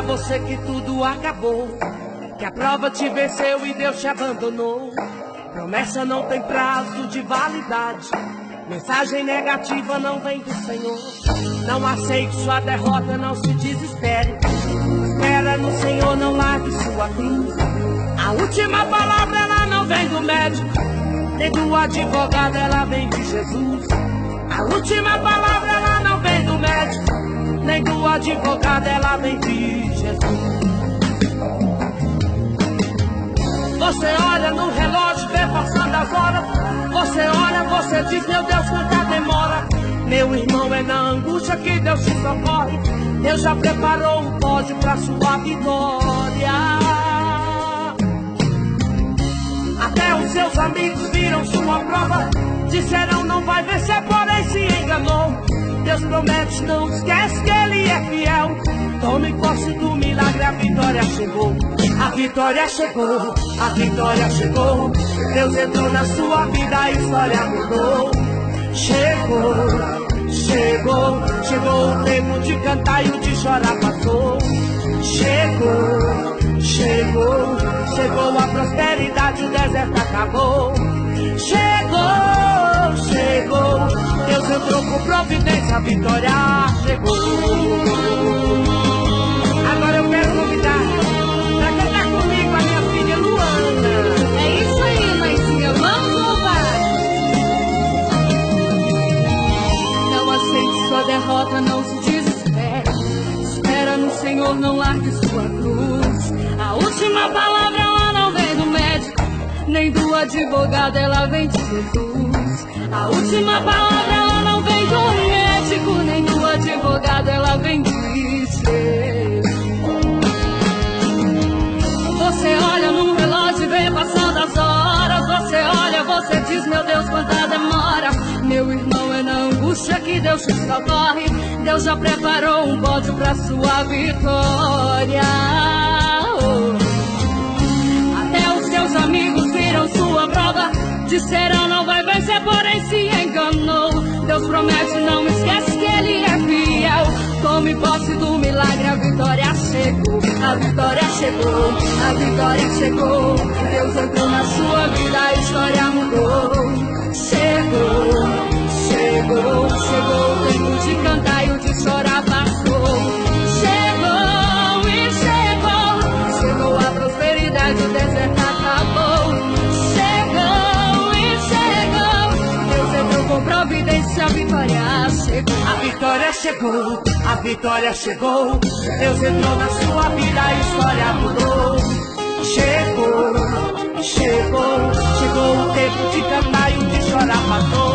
você que tudo acabou, que a prova te venceu e Deus te abandonou. Promessa não tem prazo de validade, mensagem negativa não vem do Senhor. Não aceite sua derrota, não se desespere. Espera no Senhor, não largue sua cruz. A última palavra ela não vem do médico, nem do advogado, ela vem de Jesus. A última palavra ela não vem do médico, nem do advogado, ela vem de Jesus. Você olha no relógio, vê passando as horas. Você olha, você diz, meu Deus, quanta demora. Meu irmão, é na angústia que Deus te socorre. Deus já preparou um pódio pra sua vitória. Até os seus amigos viram sua prova, disseram não vai vencer, porém se enganou. Deus promete, não esquece que Ele é fiel. Tome posse do milagre, a vitória chegou. A vitória chegou, a vitória chegou. Deus entrou na sua vida, a história mudou. Chegou, chegou, chegou o tempo de cantar e o de chorar passou. Chegou, chegou, chegou a prosperidade, o deserto acabou. Chegou, chegou, Deus entrou com providência, a vitória chegou. Agora eu quero convidar pra cantar comigo a minha filha Luana. É isso aí, mãezinha, vamos louvar. Não aceite sua derrota, não se desespere. Espera no Senhor, não largue sua cruz. A última palavra ela não vem do médico, nem do advogado, ela vem de Jesus. A última palavra ela não vem do médico, nem do advogado, ela vem de Jesus. Você olha no relógio e vê passando as horas. Você olha, você diz, meu Deus, quanta demora. Meu irmão, é na angústia que Deus te socorre. Deus já preparou um pódio pra sua vitória. Até os seus amigos viram sua prova, disseram não vai vencer, porém se enganou. Deus promete, não esquece que Ele é fiel. Tome posse do milagre, a vitória chegou. A vitória chegou, a vitória chegou. Deus entrou na sua vida, a história mudou. Chegou, chegou, chegou o tempo de cantar e o de chorar passou. Chegou e chegou, chegou a prosperidade, o deserto acabou. Chegou e chegou, Deus entrou com providência, a vitória chegou. A vitória chegou, a vitória chegou. Deus entrou na sua vida, a história mudou. Chegou, chegou, chegou o tempo de cantar e o de chorar passou.